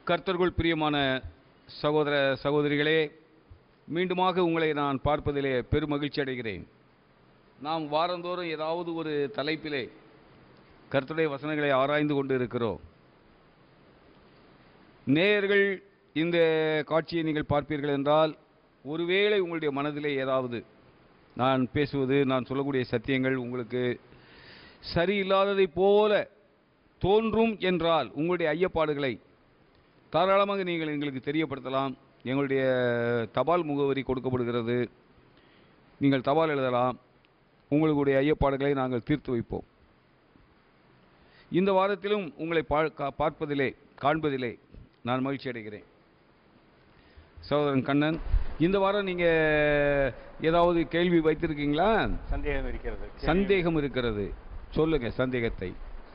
கர்த்தருக்குள் பிரியமான சகோதர சகோதரிகளே, மீண்டுமாக உங்களை நான் பார்ப்பதிலே பெருமகிழ்ச்சி அடைகிறேன். நாம் வாரந்தோறும் ஏதாவது ஒரு தலைப்பிலே கர்த்தருடைய வசனங்களை ஆராய்ந்து கொண்டு இருக்கிறோம். நேயர்கள், இந்த காட்சியை நீங்கள் பார்ப்பீர்கள் என்றால், ஒருவேளை உங்களுடைய மனதிலே ஏதாவது நான் பேசுவது, நான் சொல்லக்கூடிய சத்தியங்கள் உங்களுக்கு சரியில்லாததை போல தோன்றும் என்றால், உங்களுடைய ஐயப்பாடுகளை தாராளமாக நீங்கள் எங்களுக்கு தெரியப்படுத்தலாம். எங்களுடைய தபால் முகவரி கொடுக்கப்படுகிறது, நீங்கள் தபால் எழுதலாம். உங்களுடைய ஐயப்பாடுகளை நாங்கள் தீர்த்து வைப்போம். இந்த வாரத்திலும் உங்களை பார்ப்பதிலே காண்பதிலே நான் மகிழ்ச்சி அடைகிறேன். சகோதரன் கண்ணன், இந்த வாரம் நீங்கள் ஏதாவது கேள்வி வைத்திருக்கீங்களா? சந்தேகம் இருக்கிறது. சொல்லுங்க சந்தேகத்தை.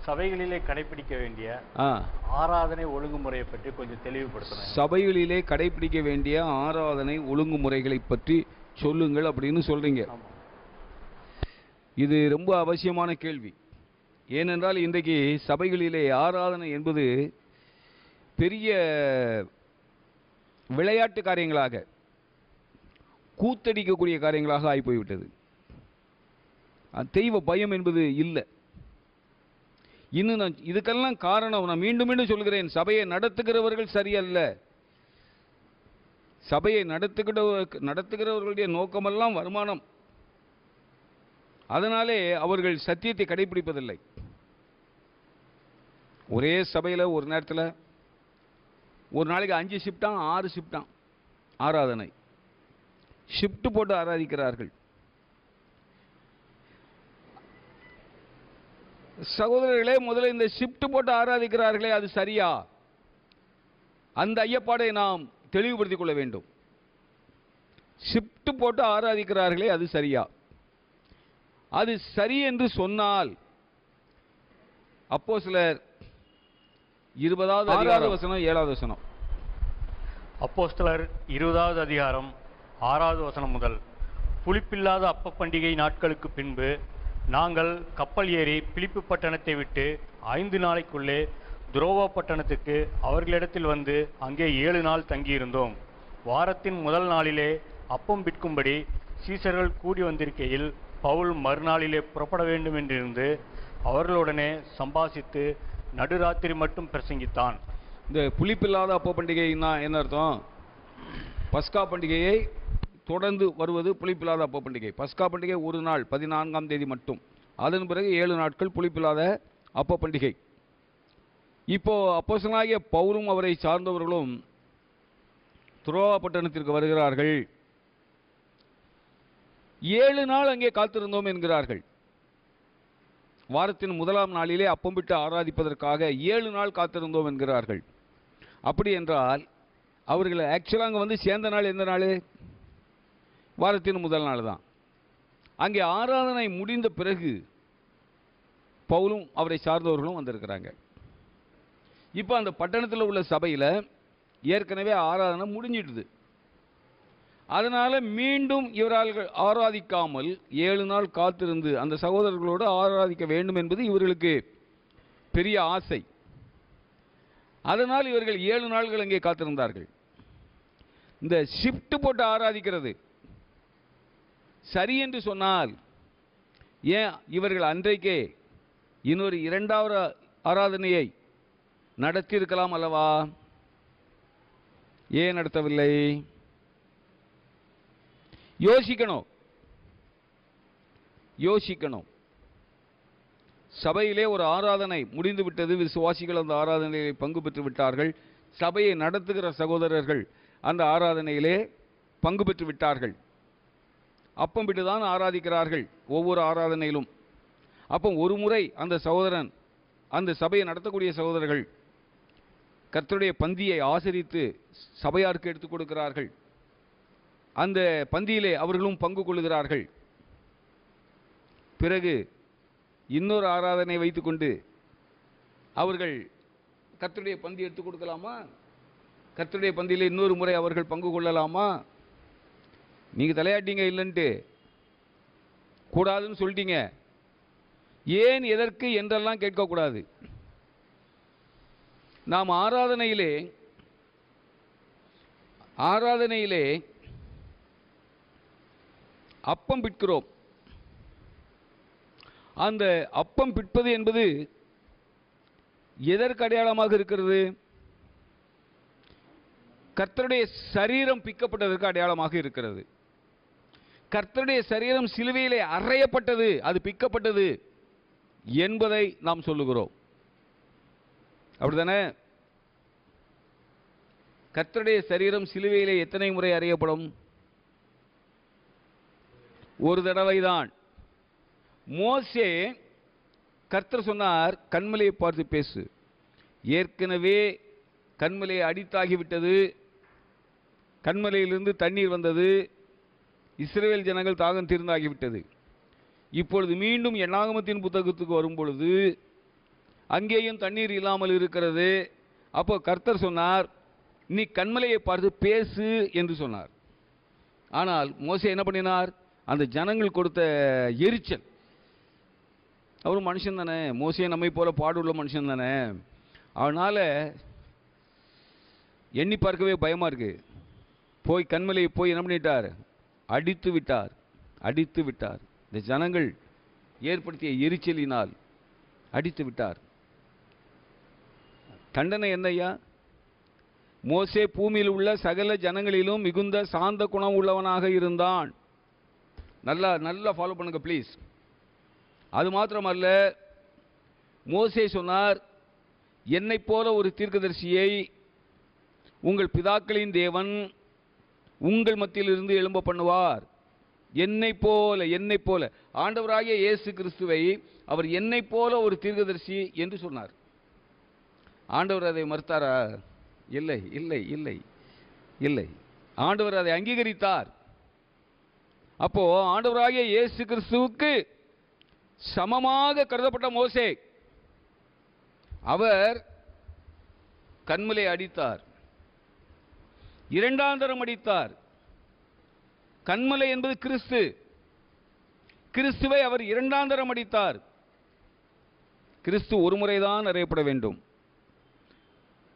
சபைகளிலே கடைபிடிக்க வேண்டிய ஆராதனை ஒழுங்குமுறையை பற்றி கொஞ்சம் தெளிவுபடுத்தணும். சபைகளிலே கடைபிடிக்க வேண்டிய ஆராதனை ஒழுங்குமுறைகளை பற்றி சொல்லுங்கள் அப்படின்னு சொல்றீங்க. இது ரொம்ப அவசியமான கேள்வி. ஏனென்றால் இன்றைக்கு சபைகளிலே ஆராதனை என்பது பெரிய விளையாட்டு காரியங்களாக, கூத்தடிக்கக்கூடிய காரியங்களாக ஆகி போய்விட்டது. தெய்வ பயம் என்பது இல்லை. இன்னும் நான் இதுக்கெல்லாம் காரணம், நான் மீண்டும் மீண்டும் சொல்கிறேன், சபையை நடத்துகிறவர்கள் சரியல்ல. சபையை நடத்துகிறவர்களுடைய நோக்கமெல்லாம் வருமானம். அதனாலே அவர்கள் சத்தியத்தை கடைபிடிப்பதில்லை. ஒரே சபையில் ஒரு நேரத்தில் ஒரு நாளைக்கு 5 ஷிஃப்டாம் 6 ஷிஃப்டாம் ஆராதனை, ஷிஃப்ட் போட்டு ஆராதிக்கிறார்கள். சகோதரர்களே, முதல்ல இந்த ஷிஃப்ட் போட்டு ஆராதிக்கிறார்களே, அது சரியா? அந்த ஐயப்பாடை நாம் தெளிவுபடுத்திக் கொள்ள வேண்டும். ஷிஃப்ட் போட்டு ஆராதிக்கிறார்களே, அது சரியா? அது சரி என்று சொன்னால் அப்போஸ்தலர் 20வது அதிகாரம் 7வது வசனம். அப்போஸ்தலர் 20வது அதிகாரம் 6வது வசனம் முதல். புளிப்பில்லாத அப்ப பண்டிகை நாட்களுக்கு பின்பு நாங்கள் கப்பல் ஏறி பிலிப்பு பட்டணத்தை விட்டு 5 நாளைக்குள்ளே துரோவா பட்டணத்துக்கு அவர்களிடத்தில் வந்து அங்கே 7 நாள் தங்கியிருந்தோம். வாரத்தின் முதல் நாளிலே அப்பம் விற்கும்படி சீசர்கள் கூடி வந்திருக்கையில் பவுல் மறுநாளிலே புறப்பட வேண்டும் என்றிருந்து அவர்களுடனே சம்பாசித்து நடுராத்திரி மட்டும் பிரசங்கித்தான். இந்த புளிப்பில்லாத அப்ப பண்டிகைன்னா என்ன அர்த்தம்? பஸ்கா பண்டிகையை தொடர்ந்து வருவது புளிப்பில்லாத அப்ப பண்டிகை. பஸ்கா பண்டிகை ஒரு நாள் 14ஆம் தேதி மட்டும். அதன் பிறகு 7 நாட்கள் புளிப்பில்லாத அப்ப பண்டிகை. இப்போ அப்போஸ்தலனாகிய பவுலும் அவரை சார்ந்தவர்களும் துரோவா பட்டணத்திற்கு வருகிறார்கள். 7 நாள் அங்கே காத்திருந்தோம் என்கிறார்கள். வாரத்தின் முதலாம் நாளிலே அப்பம் விட்டு ஆராதிப்பதற்காக 7 நாள் காத்திருந்தோம் என்கிறார்கள். அப்படி என்றால் அவர்கள் ஆக்சுவலாக அங்கே வந்து சேர்ந்த நாள் எந்த நாள்? வாரத்தின் முதல் நாள் தான். அங்கே ஆராதனை முடிந்த பிறகு பவுலும் அவரை சார்ந்தவர்களும் வந்திருக்கிறாங்க. இப்போ அந்த பட்டணத்தில் உள்ள சபையில் ஏற்கனவே ஆராதனை முடிஞ்சிடுது. அதனால் மீண்டும் இவர்கள் ஆராதிக்காமல் 7 நாள் காத்திருந்து அந்த சகோதரர்களோடு ஆராதிக்க வேண்டும் என்பது இவர்களுக்கு பெரிய ஆசை. அதனால் இவர்கள் 7 நாள்கள் அங்கே காத்திருந்தார்கள். இந்த ஷிஃப்ட் போட்டு ஆராதிக்கிறது சரி என்று சொன்னால், ஏன் இவர்கள் அன்றைக்கே இன்னொரு 2வது ஆராதனையை நடத்தியிருக்கலாம் அல்லவா? ஏன் நடத்தவில்லை? யோசிக்கணும். சபையிலே ஒரு ஆராதனை முடிந்து விட்டது. விசுவாசிகள் அந்த ஆராதனையிலே பங்கு பெற்று விட்டார்கள். சபையை நடத்துகிற சகோதரர்கள் அந்த ஆராதனையிலே பங்கு பெற்று விட்டார்கள். அப்பம் விட்டு தான் ஆராதிக்கிறார்கள் ஒவ்வொரு ஆராதனையிலும். அப்போ ஒரு முறை அந்த சகோதரன், அந்த சபையை நடத்தக்கூடிய சகோதரர்கள் கர்த்தருடைய பந்தியை ஆசரித்து சபையாருக்கு எடுத்துக் கொடுக்கிறார்கள். அந்த பந்தியிலே அவர்களும் பங்கு கொள்ளுகிறார்கள். பிறகு இன்னொரு ஆராதனை வைத்துக்கொண்டு அவர்கள் கர்த்தருடைய பந்தி எடுத்துக் கொடுக்கலாமா? கர்த்தருடைய பந்தியிலே இன்னொரு முறை அவர்கள் பங்கு கொள்ளலாமா? நீங்கள் தலையாட்டிங்க, இல்லைன்ட்டு கூடாதுன்னு சொல்லிட்டீங்க. ஏன் எதற்கு என்றெல்லாம் கேட்கக்கூடாது. நாம் ஆராதனையிலே ஆராதனையிலே அப்பம் பிட்கிறோம். அந்த அப்பம் பிட்பது என்பது எதற்கு அடையாளமாக இருக்கிறது? கர்த்தருடைய சரீரம் பிக்கப்பட்டதற்கு அடையாளமாக இருக்கிறது. கர்த்தருடைய சரீரம் சிலுவையிலே அறையப்பட்டது, அது பிக்கப்பட்டது என்பதை நாம் சொல்லுகிறோம். அப்படித்தானே? கர்த்தருடைய சரீரம் சிலுவையிலே எத்தனை முறை அறையப்படும்? ஒரு தடவை தான். மோசே, கர்த்தர் சொன்னார், கன்மலையை பார்த்து பேசு. ஏற்கனவே கன்மலையை அடித்தாகிவிட்டது, கன்மலையிலிருந்து தண்ணீர் வந்தது, இஸ்ரவேல் ஜனங்கள் தாகம் தீர்ந்தாகிவிட்டது. இப்பொழுது மீண்டும் எண்ணாகமத்தின் புத்தகத்துக்கு வரும் பொழுது அங்கேயும் தண்ணீர் இல்லாமல் இருக்கிறது. அப்போ கர்த்தர் சொன்னார், நீ கன்மலையை பார்த்து பேசு என்று சொன்னார். ஆனால் மோசே என்ன பண்ணினார்? அந்த ஜனங்கள் கொடுத்த எரிச்சல், அவரும் மனுஷன் தானே, மோசே நம்மை போல பாடுள்ள மனுஷன் தானே, அதனால் எண்ணி பார்க்கவே பயமாக இருக்கு. போய் கன்மலையை போய் என்ன பண்ணிட்டார்? அடித்து விட்டார், அடித்து விட்டார். இந்த ஜனங்கள் ஏற்படுத்திய எரிச்சலினால் அடித்து விட்டார். தண்டனை என்னையா? மோசே பூமியில் உள்ள சகல ஜனங்களிலும் மிகுந்த சாந்த குணம் உள்ளவனாக இருந்தான். நல்லா ஃபாலோ பண்ணுங்க ப்ளீஸ். அது மாத்திரமல்ல, மோசே சொன்னார், என்னை போல ஒரு தீர்க்கதரிசியை உங்கள் பிதாக்களின் தேவன் உங்கள் மத்தியிலிருந்து எழும்ப பண்ணுவார். என்னை போல ஆண்டவராகிய இயேசு கிறிஸ்துவை அவர் என்னை போல ஒரு தீர்க்கதரிசி என்று சொன்னார். ஆண்டவர் அதை மறுத்தாரா? இல்லை இல்லை இல்லை இல்லை. ஆண்டவர் அதை அங்கீகரித்தார். அப்போ ஆண்டவராகிய இயேசு கிறிஸ்துவுக்கு சமமாக கருதப்பட்ட மோசே, அவர் கன்மலை அடித்தார், இரண்டாம் தரம் அடித்தார். கன்மலை என்பது கிறிஸ்து, கிறிஸ்துவை அவர் இரண்டாம் தரம் அடித்தார். கிறிஸ்து ஒரு முறைதான் அறையப்பட வேண்டும்.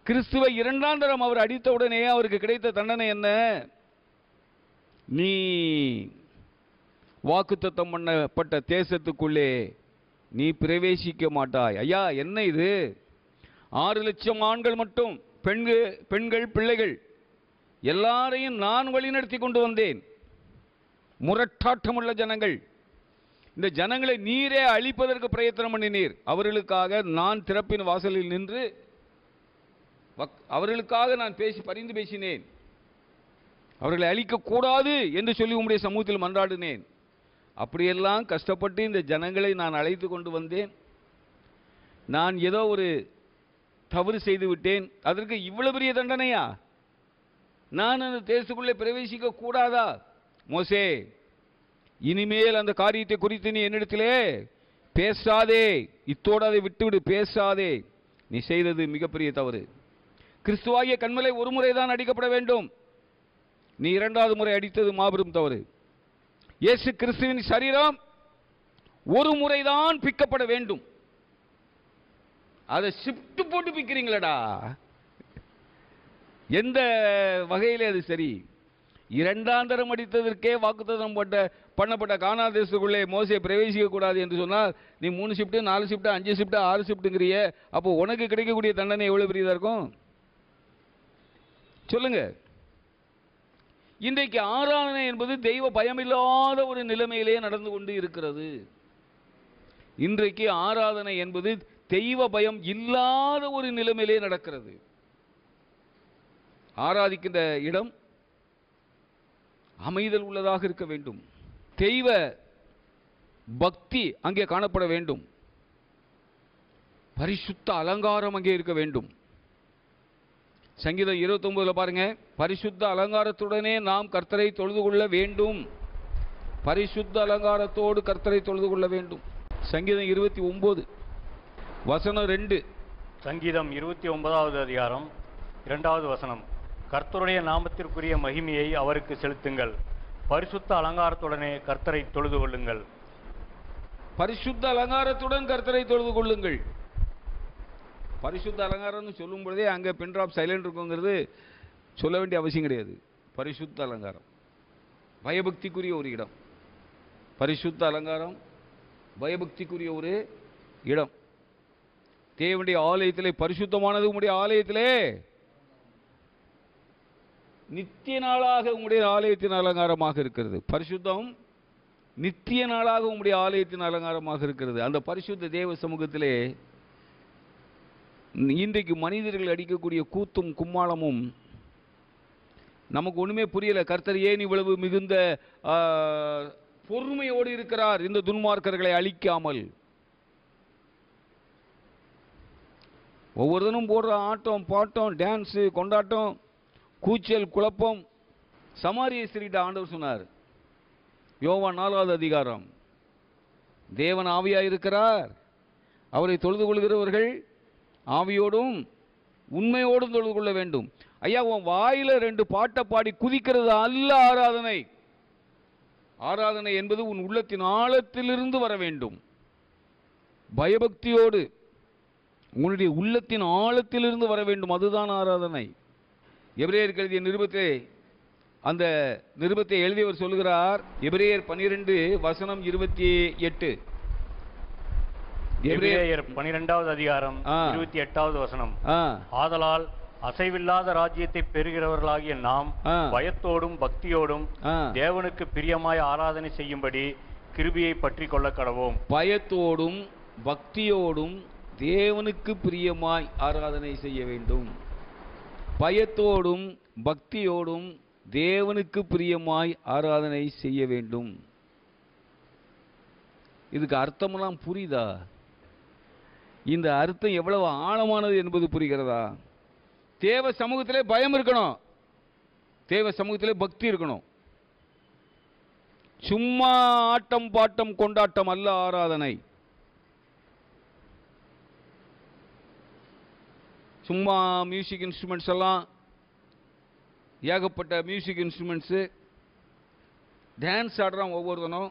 கிறிஸ்துவை இரண்டாம் தரம் அவர் அடித்தவுடனே அவருக்கு கிடைத்த தண்டனை என்ன? நீ வாக்குத்தத்தம் பண்ணப்பட்ட தேசத்துக்குள்ளே நீ பிரவேசிக்க மாட்டாய். ஐயா, என்ன இது? 6 லட்சம் ஆண்கள் மட்டும், பெண்கள் பிள்ளைகள் எல்லாரையும் நான் வழிநடத்தி கொண்டு வந்தேன். முரட்டாட்டமுள்ள ஜனங்கள், இந்த ஜனங்களை நீரே அழிப்பதற்கு பிரயத்தனம் பண்ணினீர். அவர்களுக்காக நான் திறப்பின் வாசலில் நின்று அவர்களுக்காக நான் பரிந்து பேசினேன். அவர்களை அழிக்கக்கூடாது என்று சொல்லி உம்முடைய சமூகத்தில் மன்றாடினேன். அப்படியெல்லாம் கஷ்டப்பட்டு இந்த ஜனங்களை நான் அழைத்து கொண்டு வந்தேன். நான் ஏதோ ஒரு தவறு செய்து விட்டேன், அதற்கு இவ்வளவு பெரிய தண்டனையா? நான் அந்த தேசத்துக்குள்ளே பிரவேசிக்க கூடாதா? மோசே, இனிமேல் அந்த காரியத்தை குறித்து நீ என்னிடத்திலே பேசாதே, இத்தோடு அதை விட்டுவிடு, பேசாதே. நீ செய்தது மிகப்பெரிய தவறு. கிறிஸ்துவாகிய கன்மலை ஒரு முறைதான் அடிக்கப்பட வேண்டும், நீ இரண்டாவது முறை அடித்தது மாபெரும் தவறு. இயேசு கிறிஸ்துவின் சரீரம் ஒரு முறைதான் பிக்கப்பட வேண்டும். அதை ஷிஃப்ட் போட்டு பிக்கிறீங்களடா, எந்த வகையிலே அது சரி? இரண்டாம் தரம் அடித்ததற்கே வாக்குத்தத்தம் பண்ணப்பட்ட கானான் தேசத்துக்குள்ளே மோசே பிரவேசிக்க கூடாது என்று சொன்னால், நீ 3 ஷிஃப்ட் 4 ஷிஃப்ட் 5 ஷிஃப்ட் 6 ஷிஃப்ட்டுங்கிறிய. அப்போ உனக்கு கிடைக்கக்கூடிய தண்டனை எவ்வளவு பெரியதா இருக்கும் சொல்லுங்க. இன்றைக்கு ஆராதனை என்பது தெய்வ பயமில்லாத ஒரு நிலைமையிலே நடந்து கொண்டு இருக்கிறது. இன்றைக்கு ஆராதனை என்பது தெய்வ பயம் இல்லாத ஒரு நிலைமையிலே நடக்கிறது. ஆராதிக்கின்ற இடம் அமைதல் உள்ளதாக இருக்க வேண்டும். தெய்வ பக்தி அங்கே காணப்பட வேண்டும். பரிசுத்த அலங்காரம் அங்கே இருக்க வேண்டும். சங்கீதம் 29 பாருங்க, பரிசுத்த அலங்காரத்துடனே நாம் கர்த்தரை தொழுது கொள்ள வேண்டும். பரிசுத்த அலங்காரத்தோடு கர்த்தரை தொழுது கொள்ள வேண்டும். சங்கீதம் 29 வசனம் 2. சங்கீதம் 29வது அதிகாரம் 2வது வசனம். கர்த்தருடைய நாமத்திற்குரிய மகிமையை அவருக்கு செலுத்துங்கள், பரிசுத்த அலங்காரத்துடனே கர்த்தரை தொழுது கொள்ளுங்கள். பரிசுத்த அலங்காரத்துடன் கர்த்தரை தொழுது கொள்ளுங்கள். பரிசுத்த அலங்காரம்னு சொல்லும் பொழுதே அங்கே பின் ட்ராப் சைலண்ட் இருக்குங்கிறது சொல்ல வேண்டிய அவசியம் கிடையாது. பரிசுத்த அலங்காரம், பயபக்திக்குரிய ஒரு இடம். பரிசுத்த அலங்காரம், பயபக்திக்குரிய ஒரு இடம். தேவனுடைய ஆலயத்திலே, பரிசுத்தமானது உம்முடைய ஆலயத்திலே நித்திய நாளாக உம்முடைய ஆலயத்தின் அலங்காரமாக இருக்கிறது. பரிசுத்தம் நித்திய நாளாக உம்முடைய ஆலயத்தின் அலங்காரமாக இருக்கிறது. அந்த பரிசுத்த தேவ சமூகத்திலே இன்றைக்கு மனிதர்கள் அடிக்கக்கூடிய கூத்தும் கும்மாளமும் நமக்கு ஒண்ணுமே புரியல. கர்த்தர் ஏன் இவ்வளவு மிகுந்த பொறுமையோடு இருக்கிறார் இந்த துன்மார்க்கர்களை அழிக்காமல்? ஒவ்வொருத்தனும் போடுற ஆட்டம் பாட்டம், டான்ஸு, கொண்டாட்டம், கூச்சல், குழப்பம். சமாரிய ஸ்திரீட்ட ஆண்டவர் சொன்னார், யோவான் 4வது அதிகாரம், தேவன் ஆவியாயிருக்கிறார், அவரை தொழுது கொள்கிறவர்கள் ஆவியோடும் உண்மையோடும் தொழுது கொள்ள வேண்டும். ஐயா, உன் வாயில 2 பாட்டை பாடி குதிக்கிறது அல்ல ஆராதனை. ஆராதனை என்பது உன் உள்ளத்தின் ஆழத்திலிருந்து வர வேண்டும். பயபக்தியோடு உன்னுடைய உள்ளத்தின் ஆழத்திலிருந்து வர வேண்டும். அதுதான் ஆராதனை. எபிரேயருக்கு எழுதிய நிருபத்தை, அந்த நிருபத்தை எழுதியவர் சொல்கிறார், எபிரேயர் 12:28. எபிரேயர் 12வது அதிகாரம் 28வது வசனம். ஆதலால் அசைவில்லாத ராஜ்யத்தை பெறுகிறவர்களாகிய நாம் பயத்தோடும் பக்தியோடும் தேவனுக்கு பிரியமாய் ஆராதனை செய்யும்படி கிருபையை பற்றி கொள்ள கடவோம். பயத்தோடும் பக்தியோடும் தேவனுக்கு பிரியமாய் ஆராதனை செய்ய வேண்டும். பயத்தோடும் பக்தியோடும் தேவனுக்கு பிரியமாய் ஆராதனை செய்ய வேண்டும். இதுக்கு அர்த்தமெல்லாம் புரியுதா? இந்த அர்த்தம் எவ்வளவு ஆழமானது என்பது புரிகிறதா? தேவ சமூகத்திலே பயம் இருக்கணும், தேவ சமூகத்திலே பக்தி இருக்கணும். சும்மா ஆட்டம் பாட்டம் கொண்டாட்டம் அல்ல ஆராதனை. சும்மா மியூசிக் இன்ஸ்ட்ருமெண்ட்ஸ் எல்லாம், ஏகப்பட்ட மியூசிக் இன்ஸ்ட்ருமெண்ட்ஸு, டான்ஸ் ஆடுறான் ஒவ்வொருத்தனும்.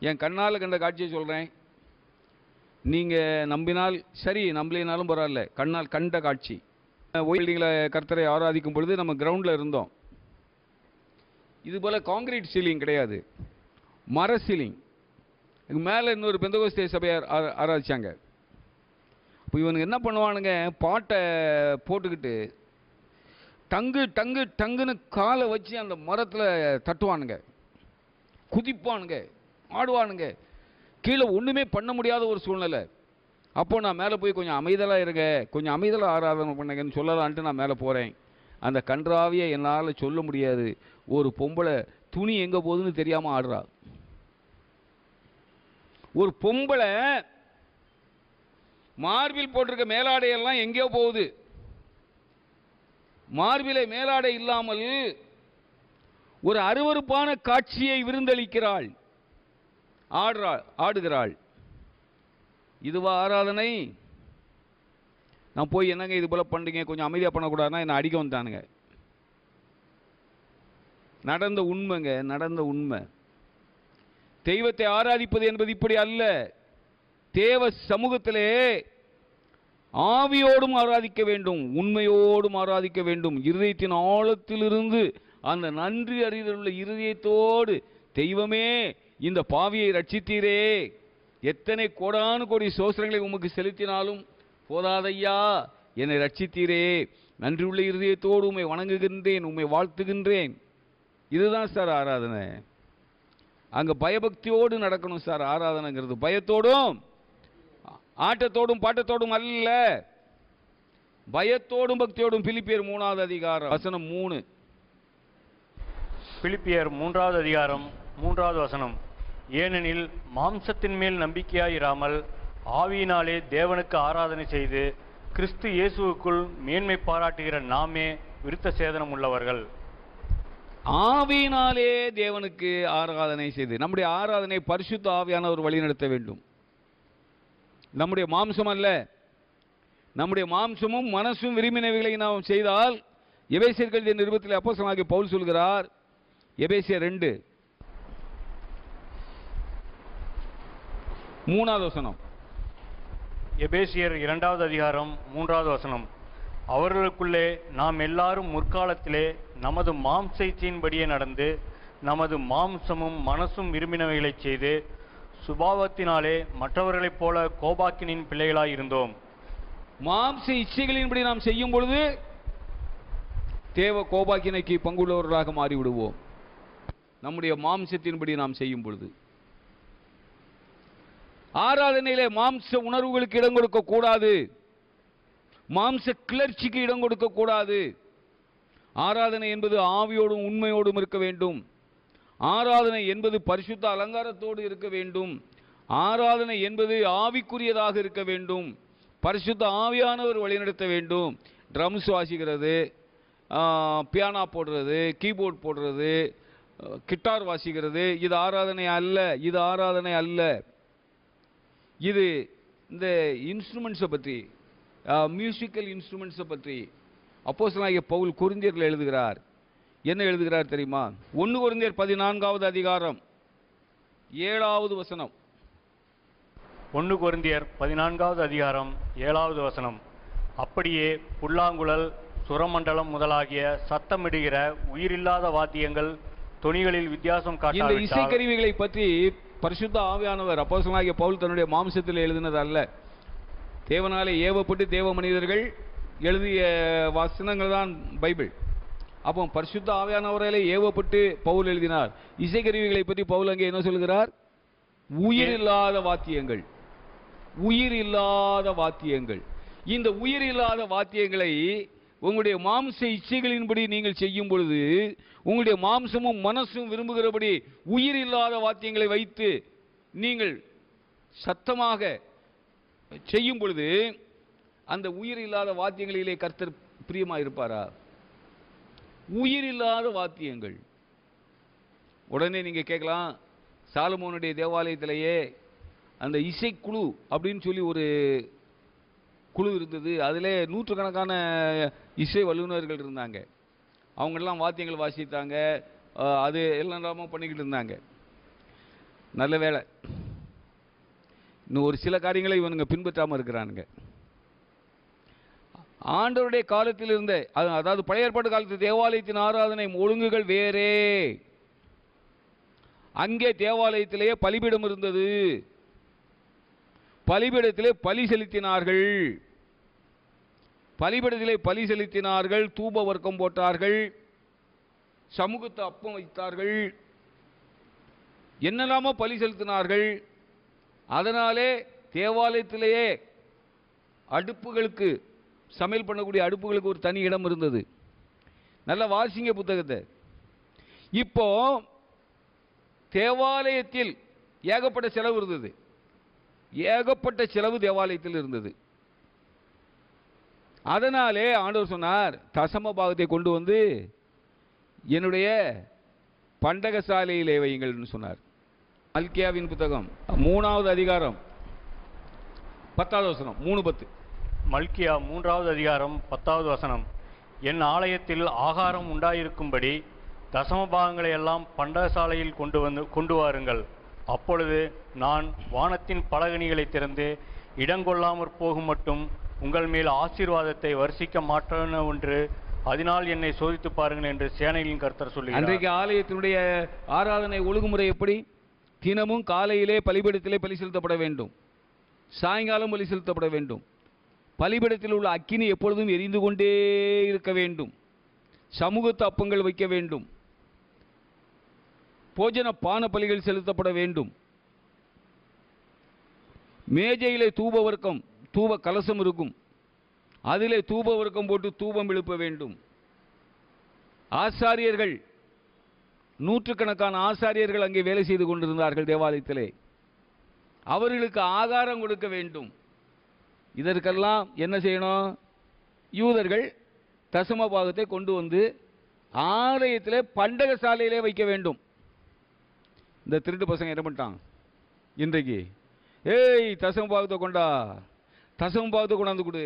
என் கண்ணால் கண்ட காட்சியை சொல்கிறேன், நீங்கள் நம்பினால் சரி, நம்பலினாலும் பரவாயில்ல. கண்ணால் கண்ட காட்சி. பில்டிங்கில் கர்த்தரை ஆராதிக்கும் பொழுது நம்ம கிரவுண்டில் இருந்தோம். இது போல் காங்கிரீட் சீலிங் கிடையாது, மர சீலிங். இதுக்கு மேலே இன்னொரு பெந்தகோஸ்தே சபையை ஆராதிச்சாங்க. இப்போ இவனுக்கு என்ன பண்ணுவானுங்க, பாட்டை போட்டுக்கிட்டு டங்கு டங்கு டங்குன்னு காலை வச்சு அந்த மரத்தில் தட்டுவானுங்க, குதிப்பானுங்க, ஆடுவானுங்க. கீழே ஒன்றுமே பண்ண முடியாத ஒரு சூழ்நிலை. அப்போ நான் மேலே போய் கொஞ்சம் அமைதலாக இருங்க, கொஞ்சம் அமைதலாக ஆராதனை பண்ணுங்கன்னு சொல்லலான்ட்டு நான் மேலே போகிறேன். அந்த கன்றாவியை என்னால் சொல்ல முடியாது. ஒரு பொம்பளை துணி எங்கே போகுதுன்னு தெரியாமல் ஆடுறா. ஒரு பொம்பளை மார்பில் போட்டிருக்க மேலாடையெல்லாம் எங்கேயோ போகுது. மார்பிலை மேலாடை இல்லாமல் ஒரு அருவருப்பான காட்சியை விருந்தளிக்கிறாள், ஆடுகிறாள். இதுவா ஆராதனை? நான் போய் என்னங்க இது போல பண்றீங்க, கொஞ்சம் அமைதியாக பண்ணக்கூடாதுன்னா என்ன அடிக்க வந்தானுங்க. நடந்த உண்மைங்க, நடந்த உண்மை. தெய்வத்தை ஆராதிப்பது என்பது இப்படி அல்ல. தேவ சமூகத்திலே ஆவியோடும் ஆராதிக்க வேண்டும், உண்மையோடும் ஆராதிக்க வேண்டும். இருதயத்தின் ஆழத்திலிருந்து அந்த நன்றி அறிதலுள்ள இருதயத்தோடு, தெய்வமே இந்த பாவியை ரட்சித்தீரே, எத்தனை கோடானு கோடி சோசனங்களை உமக்கு செலுத்தினாலும் போதாதையா, என்னை ரட்சித்தீரே, நன்றியுள்ள இருதயத்தோடு உம்மை வணங்குகின்றேன், உம்மை வாழ்த்துகின்றேன். இதுதான் சார் ஆராதனை. அங்கே பயபக்தியோடு நடக்கணும் சார் ஆராதனைங்கிறது. பயத்தோடும் ஆட்டத்தோடும் பாட்டத்தோடும் அல்ல, பயத்தோடும் பக்தியோடும். பிலிப்பியர் 3வது அதிகாரம் வசனம் 3. பிலிப்பியர் 3வது அதிகாரம் 3வது வசனம். ஏனெனில் மாம்சத்தின் மேல் நம்பிக்கையாயிராமல் ஆவியினாலே தேவனுக்கு ஆராதனை செய்து கிறிஸ்து இயேசுவுக்குள் மேன்மை பாராட்டுகிற நாமே விருத்த சேதனம் உள்ளவர்கள். ஆவியினாலே தேவனுக்கு ஆராதனை செய்து. நம்முடைய ஆராதனை பரிசுத்த ஆவியானவர் வழிநடத்த வேண்டும், நம்முடைய மாம்சம் அல்ல. நம்முடைய மாம்சமும் மனசும் விரும்பினவைகளை நாம் செய்தால், எபேசியர் எழுதிய நிருபத்தில் அப்போஸ்தலனாகிய பவுல் சொல்கிறார், எபேசியர் 2:3 வசனம். எபேசியர் 2வது அதிகாரம் 3வது வசனம். அவர்களுக்குள்ளே நாம் எல்லாரும் முற்காலத்திலே நமது மாம்ச இச்சையின்படியே நடந்து நமது மாம்சமும் மனசும் விரும்பினவைகளைச் செய்து சுபாவத்தினாலே மற்றவர்களைப் போல கோபாக்கினின் பிள்ளைகளாய் இருந்தோம். மாம்ச இச்சைகளின்படி நாம் செய்யும் பொழுது தேவ கோபாக்கினைக்கு பங்குள்ளவர்களாக மாறிவிடுவோம். நம்முடைய மாம்சத்தின்படி நாம் செய்யும் பொழுது ஆராதனையிலே மாம்ச உணர்வுகளுக்கு இடம் கொடுக்க கூடாது. மாம்ச கிளர்ச்சிக்கு இடம் கொடுக்க கூடாது. ஆராதனை என்பது ஆவியோடும் உண்மையோடும் இருக்க வேண்டும். ஆராதனை என்பது பரிசுத்த அலங்காரத்தோடு இருக்க வேண்டும். ஆராதனை என்பது ஆவிக்குரியதாக இருக்க வேண்டும். பரிசுத்த ஆவியானவர் வழிநடத்த வேண்டும். ட்ரம்ஸ் வாசிக்கிறது, பியானோ போடுறது, கீபோர்ட் போடுறது, கிட்டார் வாசிக்கிறது, இது ஆராதனை அல்ல. இது ஆராதனை அல்ல. இது இந்த இன்ஸ்ட்ருமெண்ட்ஸை பற்றி, மியூசிக்கல் இன்ஸ்ட்ருமெண்ட்ஸை பற்றி அப்போஸ்தலனாகிய பவுல் கொரிந்தியர்கள் எழுதுகிறார். என்ன எழுதுகிறார் தெரியுமா? 1 கொரிந்தியர் 14வது அதிகாரம் 7வது வசனம். 1 கொரிந்தியர் 14வது அதிகாரம் 7வது வசனம். அப்படியே புல்லாங்குழல், சுரமண்டலம் முதலாகிய சத்தமிடுகிற உயிரில்லாத வாத்தியங்கள் தொனிகளில் வித்தியாசம் இந்த காட்டாவிட்டால் இசைக்கருவிகளை பற்றி பரிசுத்த ஆவியானவர் அப்போஸ்தலனாகிய பவுல் தன்னுடைய மாம்சத்தில் எழுதினது அல்ல. தேவனாலே ஏவப்பட்டு தேவ மனிதர்கள் எழுதிய வசனங்கள் தான் பைபிள். அப்போ பரிசுத்த ஆவியானவராலே ஏவப்பட்டு பவுல் எழுதினார். இசைக்கருவிகளை பற்றி பவுல் அங்கே என்ன சொல்கிறார்? உயிரில்லாத வாத்தியங்கள். உயிரில்லாத வாத்தியங்கள். இந்த உயிரில்லாத வாத்தியங்களை உங்களுடைய மாம்ச இச்சைகளின்படி நீங்கள் செய்யும் பொழுது, உங்களுடைய மாம்சமும் மனசும் விரும்புகிறபடி உயிரில்லாத வாத்தியங்களை வைத்து நீங்கள் சத்தமாக செய்யும் பொழுது, அந்த உயிரில்லாத வாத்தியங்களிலே கர்த்தர் பிரியமாக இருப்பாரா? உயிரில்லாத வாத்தியங்கள். உடனே நீங்க கேட்கலாம், சாலமோனுடைய தேவாலயத்திலேயே அந்த இசைக்குழு அப்படின்னு சொல்லி ஒரு குழு இருந்தது. அதில் நூற்றுக்கணக்கான இசை வல்லுநர்கள் இருந்தாங்க. அவங்கெல்லாம் வாத்தியங்கள் வாசித்தாங்க, அது எல்லாம் பண்ணிக்கிட்டு இருந்தாங்க. நல்ல வேலை, இன்னும் ஒரு சில காரியங்களை இவனுங்க பின்பற்றாமல் இருக்கிறானுங்க. ஆண்டவருடைய காலத்தில் இருந்த, அதாவது பழைய ஏற்பாட்டு காலத்து தேவாலயத்தின் ஆராதனை ஒழுங்குகள் வேறே. அங்கே தேவாலயத்திலேயே பலிபீடம் இருந்தது. பலிபீடத்திலே பலி செலுத்தினார்கள். பலிபீடத்திலே பலி செலுத்தினார்கள், தூப வர்க்கம் போட்டார்கள், சமூகத்தை அப்பம் வைத்தார்கள், என்னெல்லாமோ பலி செலுத்தினார்கள். அதனாலே தேவாலயத்திலேயே அடுப்புகளுக்கு, சமையல் பண்ணக்கூடிய அடுப்புகளுக்கு ஒரு தனி இடம் இருந்தது. நல்ல வாசிங்க புத்தகத்தை. இப்போ தேவாலயத்தில் ஏகப்பட்ட செலவு இருந்தது. ஏகப்பட்ட செலவு தேவாலயத்தில் இருந்தது. அதனாலே ஆண்டவர் சொன்னார், தசம பாகத்தை கொண்டு வந்து என்னுடைய பண்டகசாலையிலே வையுங்கள் சொன்னார். மல்கியாவின் புத்தகம் 3வது அதிகாரம் 10வது வசனம். 3:10. மல்கியா 3வது அதிகாரம் 10வது வசனம். என் ஆலயத்தில் ஆகாரம் உண்டாயிருக்கும்படி தசம பாகங்களை எல்லாம் பண்டகசாலையில் கொண்டு வாருங்கள். அப்பொழுது நான் வானத்தின் பலகணிகளை திறந்து இடங்கொள்ளாமற் போகும் மட்டும் உங்கள் மேல் ஆசீர்வாதத்தை வருஷிக்க மாட்டேன் என்று அதனால் என்னை சோதித்து பாருங்கள் என்று சேனைகளின் கர்த்தர் சொல்லுகிறார். அன்றைக்கு ஆலயத்தினுடைய ஆராதனை ஒழுங்குமுறை எப்படி? தினமும் காலையிலே பலிபீடத்திலே பலி செலுத்தப்பட வேண்டும், சாயங்காலம் பலி செலுத்தப்பட வேண்டும். பலிபீடத்தில் உள்ள அக்கினி எப்பொழுதும் எரிந்து கொண்டே இருக்க வேண்டும். சமூகத்து அப்பங்கள் வைக்க வேண்டும். போஜன பான பலிகள் செலுத்தப்பட வேண்டும். மேஜையிலே தூப வர்க்கம், தூப கலசம் இருக்கும். அதிலே தூப வர்க்கம் போட்டு தூபம் எழுப்ப வேண்டும். ஆசாரியர்கள், நூற்றுக்கணக்கான ஆசாரியர்கள் அங்கே வேலை செய்து கொண்டிருந்தார்கள் தேவாலயத்திலே. அவர்களுக்கு ஆகாரம் கொடுக்க வேண்டும். இதற்கெல்லாம் என்ன செய்யணும்? யூதர்கள் தசம பாகத்தை கொண்டு வந்து ஆலயத்திலே பண்டகசாலையிலே வைக்க வேண்டும். இந்த திருட்டு பசங்க என்ன பண்ணிட்டாங்க இன்றைக்கு? ஏய், தசம பாகத்தை கொண்டா, தசம பாகத்தை கொண்டாந்து கொடு,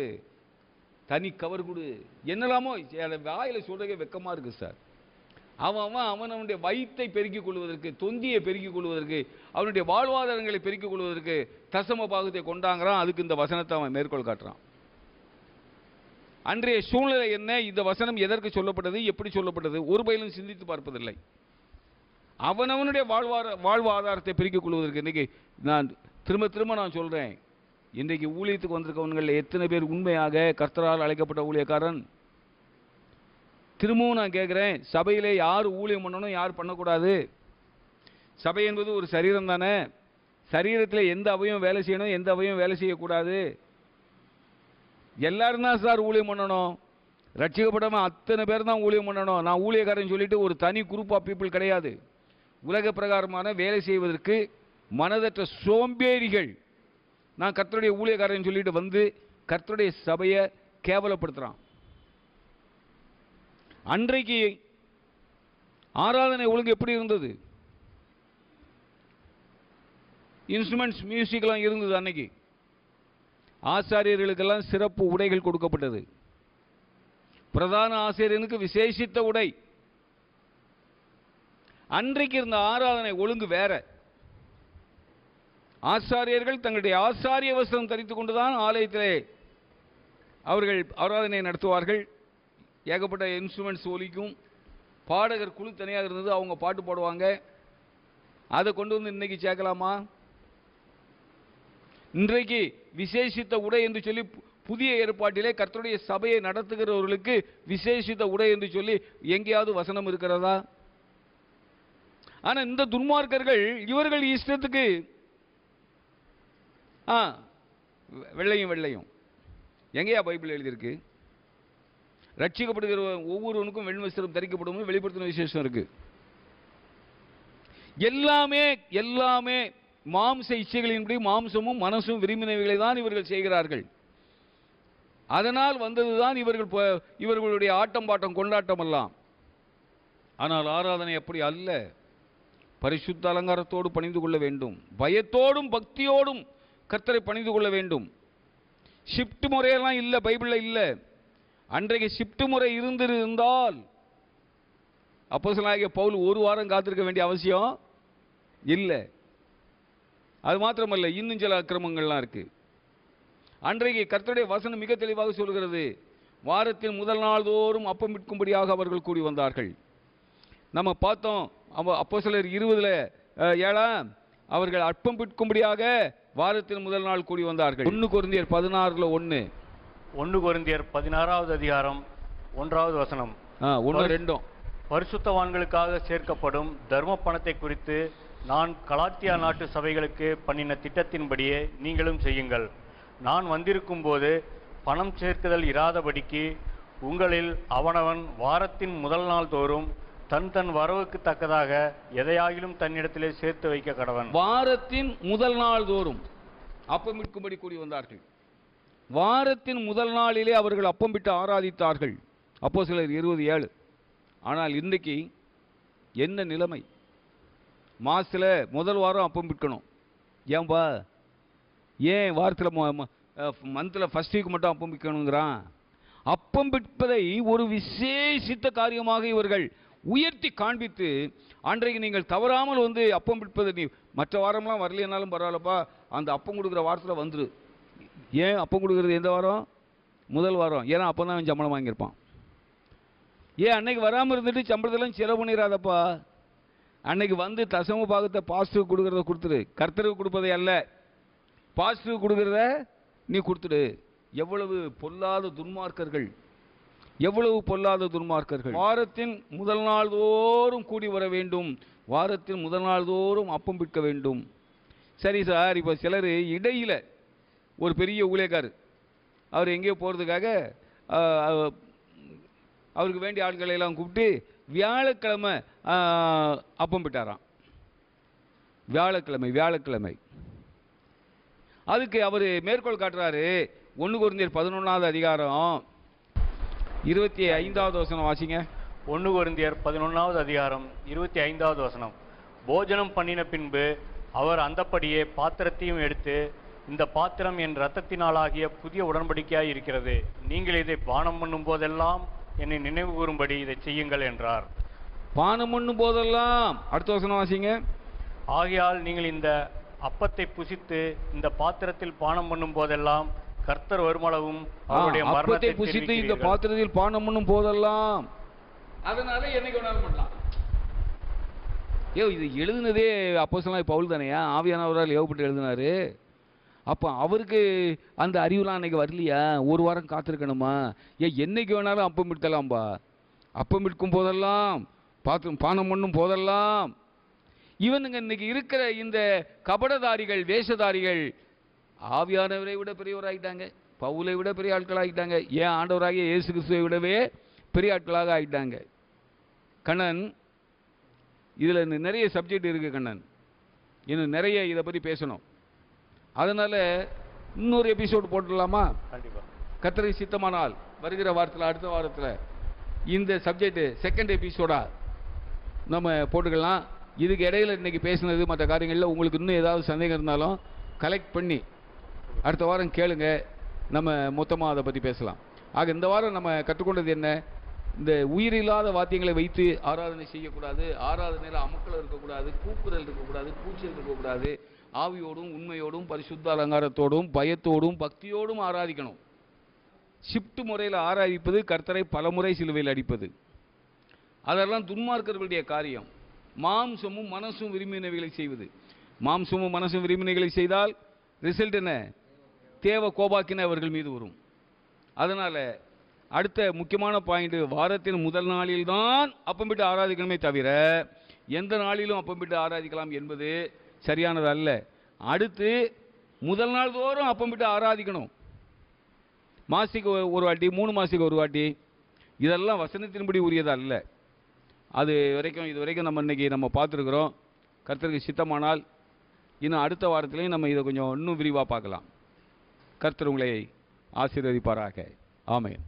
தனி கவர் கொடு, என்னெல்லாமோ வாயில சொல்றதுக்கே வெக்கமா இருக்கு சார். அவனுடைய வயிற்றை பெருக்கிக் கொள்வதற்கு, தொந்தியை பெருக்கிக் கொள்வதற்கு, அவனுடைய வாழ்வாதாரங்களை பெருக்கிக் கொள்வதற்கு தசம பாகத்தை கொண்டாங்கிறான். அதுக்கு இந்த வசனத்தை அவன் மேற்கோள் காட்டுறான். அன்றைய சூழ்நிலை என்ன, இந்த வசனம் எதற்கு சொல்லப்பட்டது, எப்படி சொல்லப்பட்டது, ஒரு பயிலும் சிந்தித்து பார்ப்பதில்லை. அவனவனுடைய வாழ்வாதாரத்தை பெருக்கிக் கொள்வதற்கு இன்றைக்கி நான் திரும்ப நான் சொல்கிறேன், இன்றைக்கு ஊழியத்துக்கு வந்திருக்கவன்கள் எத்தனை பேர் உண்மையாக கர்த்தரால் அழைக்கப்பட்ட ஊழியக்காரன்? திரும்பவும் நான் கேட்குறேன், சபையிலே யார் ஊழியம் பண்ணணும், யார் பண்ணக்கூடாது? சபை என்பது ஒரு சரீரம் தானே. சரீரத்தில் எந்த அவயம் வேலை செய்யணும், எந்த அவயம் வேலை செய்யக்கூடாது? எல்லாரும் தான் சார் ஊழியம் பண்ணணும். ரட்சிக்கப்படாமல் அத்தனை பேர் தான் ஊழியம் பண்ணணும். நான் ஊழியக்காரன் சொல்லிட்டு ஒரு தனி குரூப் ஆஃப் பீப்புள் கிடையாது. உலக பிரகாரமான வேலை செய்வதற்கு மனதற்ற சோம்பேறிகள் நான் கர்த்தருடைய ஊழியக்காரன் சொல்லிட்டு வந்து கர்த்தருடைய சபையை கேவலப்படுத்துகிறான். அன்றைக்கு ஆராதனை ஒழுங்கு எப்படி இருந்தது? இன்ஸ்ட்ருமெண்ட்ஸ் மியூசிக்லாம் இருந்தது. அன்னைக்கு ஆசாரியர்களுக்கெல்லாம் சிறப்பு உடைகள் கொடுக்கப்பட்டது. பிரதான ஆசிரியனுக்கு விசேஷித்த உடை. அன்றைக்கு இருந்த ஆராதனை ஒழுங்கு வேற. ஆசாரியர்கள் தங்களுடைய ஆசாரிய வஸ்திரம் தரித்துக் கொண்டுதான் ஆலயத்திலே அவர்கள் ஆராதனை நடத்துவார்கள். ஏகப்பட்ட இன்ஸ்ட்ருமெண்ட்ஸ் ஒலிக்கும். பாடகர் குழு தனியாக இருந்தது, அவங்க பாட்டு பாடுவாங்க. அதை கொண்டு வந்து இன்னைக்கு சேர்க்கலாமா? இன்றைக்கு விசேஷித்த உடை என்று சொல்லி புதிய ஏற்பாட்டிலே கர்த்தருடைய சபையை நடத்துகிறவர்களுக்கு விசேஷித்த உடை என்று சொல்லி எங்கேயாவது வசனம் இருக்கிறதா? ஆனால் இந்த துன்மார்க்கர்கள் இவர்கள் இஷ்டத்துக்கு வெள்ளையும் எங்கேயா பைபிள் எழுதியிருக்கு? ரட்சிக்கப்படுகிற ஒவ்வொருவனுக்கும் வெண்வஸ்திரம் தரிக்கப்படும் வெளிப்படுத்தின விசேஷம் இருக்கு. எல்லாமே மாம்ச இச்சைகளின்படி மாம்சமும் மனசும் விரும்பினவைகளை தான் இவர்கள் செய்கிறார்கள். அதனால் வந்ததுதான் இவர்களுடைய ஆட்டம் பாட்டம் கொண்டாட்டம் எல்லாம். ஆனால் ஆராதனை அப்படி அல்ல. பரிசுத்த அலங்காரத்தோடு பணிந்து கொள்ள வேண்டும். பயத்தோடும் பக்தியோடும் கர்த்தரை பணிந்து கொள்ள வேண்டும். ஷிப்ட் முறையெல்லாம் இல்லை, பைபிளில் இல்லை. அன்றைக்கு ஷிப்ட் முறை இருந்திருந்தால் அப்போஸ்தலனாகிய பவுல் ஒரு வாரம் காத்திருக்க வேண்டிய அவசியம் இல்லை. அது மாத்திரமல்ல, இன்னும் சில அக்கிரமங்கள்லாம் இருக்கு. அன்றைக்கு கர்த்தருடைய வசனம் மிக தெளிவாக சொல்கிறது, வாரத்தின் முதல் நாள் தோறும் அப்பம் விற்கும்படியாக அவர்கள் கூடி வந்தார்கள். நம்ம பார்த்தோம் அப்போஸ்தலர் 20:7 அவர்கள் அப்பம் விற்கும்படியாக வாரத்தின் முதல் நாள் கூடி வந்தார்கள். 1 கொரிந்தியர் 16:1 1 கொரிந்தியர் 16வது அதிகாரம் 1வது வசனம் 1-2 பரிசுத்தவான்களுக்காக சேர்க்கப்படும் தர்ம பணத்தை குறித்து நான் கலாத்தியா நாட்டு சபைகளுக்கு பண்ணின திட்டத்தின்படியே நீங்களும் செய்யுங்கள். நான் வந்திருக்கும் போது பணம் சேர்க்குதல் இராதபடிக்கு உங்களில் அவனவன் வாரத்தின் முதல் நாள் தோறும் தன் வரவுக்கு தக்கதாக எதையாகிலும் தன்னிடத்திலே சேர்த்து வைக்க கடவன். வாரத்தின் முதல் நாள் தோறும் அப்பம் விற்கும்படி கூடி வந்தார்கள். வாரத்தின் முதல் நாளிலே அவர்கள் அப்பம் விட்டு ஆராதித்தார்கள். அப்போஸ்தலர் 20:7. ஆனால் இன்றைக்கு என்ன நிலைமை? மாசத்தில் முதல் வாரம் அப்பம் விற்கணும். ஏன்பா? ஏன் வாரத்தில் மந்தில் ஃபர்ஸ்ட் வீக் மட்டும் அப்பம் விற்கணுங்கிறான்? அப்பம் விற்பதை ஒரு விசேஷித்த காரியமாக இவர்கள் உயர்த்தி காண்பித்து, அன்றைக்கு நீங்கள் தவறாமல் வந்து அப்பம் விற்பது, நீ மற்ற வாரம்லாம் வரலைனாலும் பரவாயில்லப்பா, அந்த அப்பம் கொடுக்குற வாரத்தில் வந்துரு. ஏன் அப்பம் கொடுக்குறது எந்த வாரம்? முதல் வாரம். ஏன்னா அப்போ தான் அவன் சம்பளம் வாங்கியிருப்பான். ஏன் அன்னைக்கு வராமல் இருந்துட்டு சம்பளத்தெல்லாம் செலவு பண்ணிடாதப்பா. அன்னைக்கு வந்து தசம பாகத்தை பாஸ்டருக்கு கொடுக்குறத கொடுத்துரு. கர்த்தருக்கு கொடுப்பதை அல்ல, பாஸ்டருக்கு கொடுக்குறத நீ கொடுத்துடு. எவ்வளவு பொல்லாத துன்மார்க்கர்கள், எவ்வளவு பொல்லாத துன்மார்க்கர்கள். வாரத்தின் முதல் நாள் தோறும் கூடி வர வேண்டும். வாரத்தின் முதல் நாள் தோறும் அப்பம் விற்க வேண்டும். சரி சார், இப்போ சிலர் இடையில் ஒரு பெரிய ஊழியக்காரர், அவர் எங்கேயோ போகிறதுக்காக அவருக்கு வேண்டிய ஆட்களை எல்லாம் கூப்பிட்டு வியாழக்கிழமை அப்பம் விட்டாராம். வியாழக்கிழமை அதுக்கு அவர் மேற்கோள் காட்டுறாரு. 1 கொரிந்தியர் 11வது அதிகாரம் 25வது வசனம் வாசிங்க. 1 கொரிந்தியர் 11வது அதிகாரம் 25வது வசனம். போஜனம் பண்ணின பின்பு அவர் அந்தப்படியே பாத்திரத்தையும் எடுத்து, இந்த பாத்திரம் என் இரத்தத்தினாலாகிய புதிய உடன்படிக்கையாய் இருக்கிறது. நீங்கள் இதை பானம் பண்ணும் போதெல்லாம் என்னை நினைவு கூறும்படி இதை செய்யுங்கள் என்றார். பானம் பண்ணும் போதெல்லாம், அடுத்த வசனம் வாசிங்க. ஆகையால் நீங்கள் இந்த அப்பத்தை புசித்து இந்த பாத்திரத்தில் பானம் பண்ணும் போதெல்லாம் கர்த்தர் வருமளவும் அவருடைய அப்பத்தை மரணத்தை புசித்து இந்த தெரிவிக்கிறீர்கள். பாத்திரத்தில் பானம் பண்ணும் போதெல்லாம், அதனால என்னைக்கு வேணாலும் பண்ணலாம். இது எழுதுனதே அப்போஸ்தலனாகிய பவுல் தானேயா, ஆவியானவரால் ஏவப்பட்டு எழுதினாரு. அப்போ அவருக்கு அந்த அறிவுலாம் அன்னைக்கு வரலையா? ஒரு வாரம் காத்திருக்கணுமா? என்னைக்கு வேணாலும் அப்பம் விடுத்தலாம்பா. அப்பம் விற்கும் போதெல்லாம், பானம் பண்ணும் போதெல்லாம். இவனுங்க இன்னைக்கு இருக்கிற இந்த கபடதாரிகள், வேஷதாரிகள் ஆவியானவரை விட பெரியவராகிட்டாங்க, பவுலை விட பெரிய ஆட்களாகிட்டாங்க, ஏன் ஆண்டவராகிய இயேசு கிறிஸ்துவை விடவே பெரிய ஆட்களாக ஆகிட்டாங்க. கண்ணன், இதில் நிறைய சப்ஜெக்ட் இருக்குது கண்ணன், இன்னும் நிறைய இதை பற்றி பேசணும். அதனால் இன்னொரு எபிசோடு போட்டுடலாமா? கண்டிப்பாக. கர்த்தருக்கு சித்தமானால் வருகிற வாரத்தில், அடுத்த வாரத்தில் இந்த சப்ஜெக்ட் செகண்ட் எபிசோடா நம்ம போட்டுக்கலாம். இதுக்கு இடையில இன்னைக்கு பேசினது மற்ற காரியங்களில் உங்களுக்கு இன்னும் ஏதாவது சந்தேகம் இருந்தாலும் கலெக்ட் பண்ணி அடுத்த வாரம் கேளுங்க, நம்ம மொத்தமாக அதை பற்றி பேசலாம். ஆக இந்த வாரம் நம்ம கற்றுக்கொண்டது என்ன? இந்த உயிரில்லாத வாத்தியங்களை வைத்து ஆராதனை செய்யக்கூடாது, ஆராதனையில் அமக்கள் இருக்கக்கூடாது, கூக்குரல் இருக்கக்கூடாது, கூச்சல் இருக்கக்கூடாது. ஆவியோடும் உண்மையோடும் பரிசுத்த அலங்காரத்தோடும் பயத்தோடும் பக்தியோடும் ஆராதிக்கணும். ஷிஃப்ட் முறையில் ஆராதிப்பது கர்த்தரை பலமுறை சிலுவையில் அடிப்பது, அதெல்லாம் துன்மார்க்கர்களுடைய காரியம். மாம்சமும் மனசும் விரும்பினவைகளை செய்வது. மாம்சமும் மனசும் விரும்பினவைகளை செய்தால் ரிசல்ட் என்ன? தேவ கோபாக்கின அவர்கள் மீது வரும். அதனால் அடுத்த முக்கியமான பாயிண்ட், வாரத்தின் முதல் நாளில் தான் அப்பம் விட்டு ஆராதிக்கணுமே தவிர எந்த நாளிலும் அப்பம் விட்டு ஆராதிக்கலாம் என்பது சரியானது அல்ல. அடுத்து முதல் நாள் தோறும் அப்பம் விட்டு ஆராதிக்கணும். மாசிக்கு ஒரு வாட்டி, 3 மாதத்துக்கு ஒரு வாட்டி, இதெல்லாம் வசனத்தின்படி உரியது அல்ல. இது வரைக்கும் நம்ம இன்னைக்கு நம்ம பார்த்துருக்குறோம். கர்த்தருக்கு சித்தமானால் இன்னும் அடுத்த வாரத்திலையும் நம்ம இதை கொஞ்சம் இன்னும் விரிவாக பார்க்கலாம். கர்த்தர் உங்களை ஆசீர்வதிப்பாராக. ஆமென்.